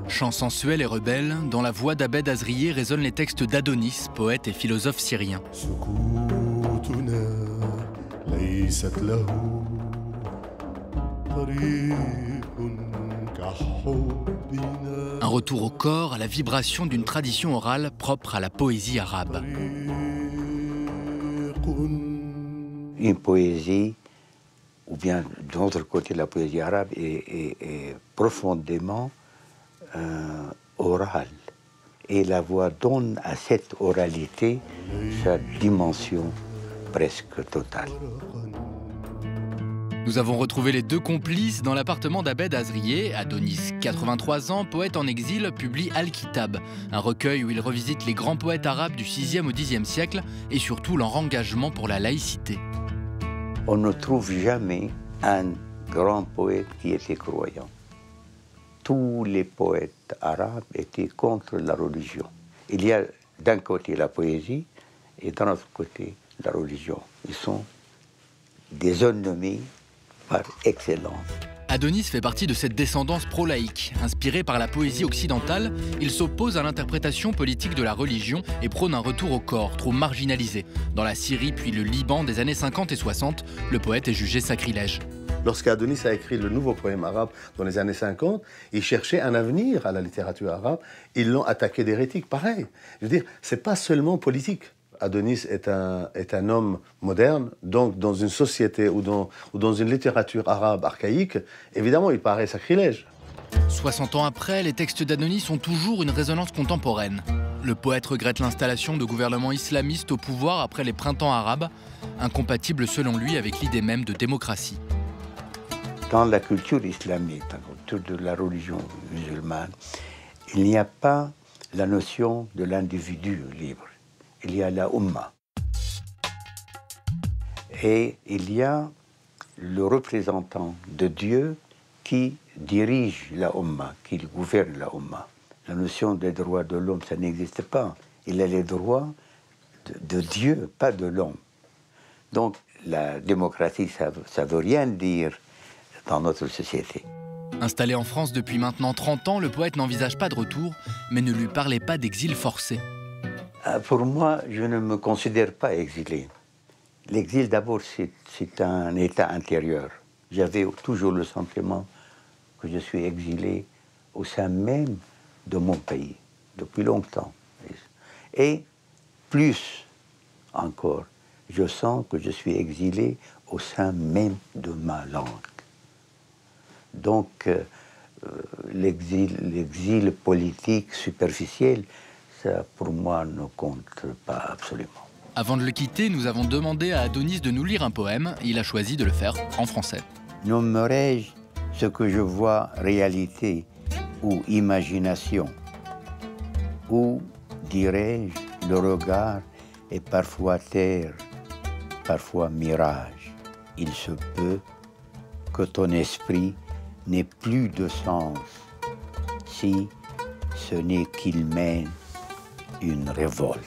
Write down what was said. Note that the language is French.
Chant sensuel et rebelle, dans la voix d'Abed Azrié résonnent les textes d'Adonis, poète et philosophe syrien. Un retour au corps, à la vibration d'une tradition orale propre à la poésie arabe. Une poésie, ou bien de l'autre côté, la poésie arabe est profondément orale. Et la voix donne à cette oralité sa dimension presque totale. Nous avons retrouvé les deux complices dans l'appartement d'Abed Azrié. Adonis, 83 ans, poète en exil, publie Al-Kitab, un recueil où il revisite les grands poètes arabes du 6e au 10e siècle et surtout leur engagement pour la laïcité. On ne trouve jamais un grand poète qui était croyant. Tous les poètes arabes étaient contre la religion. Il y a d'un côté la poésie et d'un autre côté la religion. Ils sont des ennemis par excellence. Adonis fait partie de cette descendance pro-laïque. Inspiré par la poésie occidentale, il s'oppose à l'interprétation politique de la religion et prône un retour au corps, trop marginalisé. Dans la Syrie puis le Liban des années 50 et 60, le poète est jugé sacrilège. Lorsqu'Adonis a écrit le nouveau poème arabe dans les années 50, il cherchait un avenir à la littérature arabe. Ils l'ont attaqué d'hérétique, pareil. Je veux dire, c'est pas seulement politique. Adonis est un homme moderne, donc dans une société ou dans une littérature arabe archaïque, évidemment, il paraît sacrilège. 60 ans après, les textes d'Adonis ont toujours une résonance contemporaine. Le poète regrette l'installation de gouvernements islamistes au pouvoir après les printemps arabes, incompatibles selon lui avec l'idée même de démocratie. Dans la culture islamique, autour de la religion musulmane, il n'y a pas la notion de l'individu libre. Il y a la Ummah. Et il y a le représentant de Dieu qui dirige la Ummah, qui gouverne la Ummah. La notion des droits de l'homme, ça n'existe pas. Il a les droits de Dieu, pas de l'homme. Donc la démocratie, ça ne veut rien dire dans notre société. Installé en France depuis maintenant 30 ans, le poète n'envisage pas de retour, mais ne lui parlait pas d'exil forcé. Pour moi, je ne me considère pas exilé. L'exil, d'abord, c'est un état intérieur. J'avais toujours le sentiment que je suis exilé au sein même de mon pays, depuis longtemps. Et plus encore, je sens que je suis exilé au sein même de ma langue. Donc, l'exil politique superficiel, ça, pour moi, ne compte pas absolument. Avant de le quitter, nous avons demandé à Adonis de nous lire un poème. Il a choisi de le faire en français. Nommerai-je ce que je vois réalité ou imagination? Ou dirais-je le regard est parfois terre, parfois mirage? Il se peut que ton esprit n'ait plus de sens si ce n'est qu'il mène une révolte.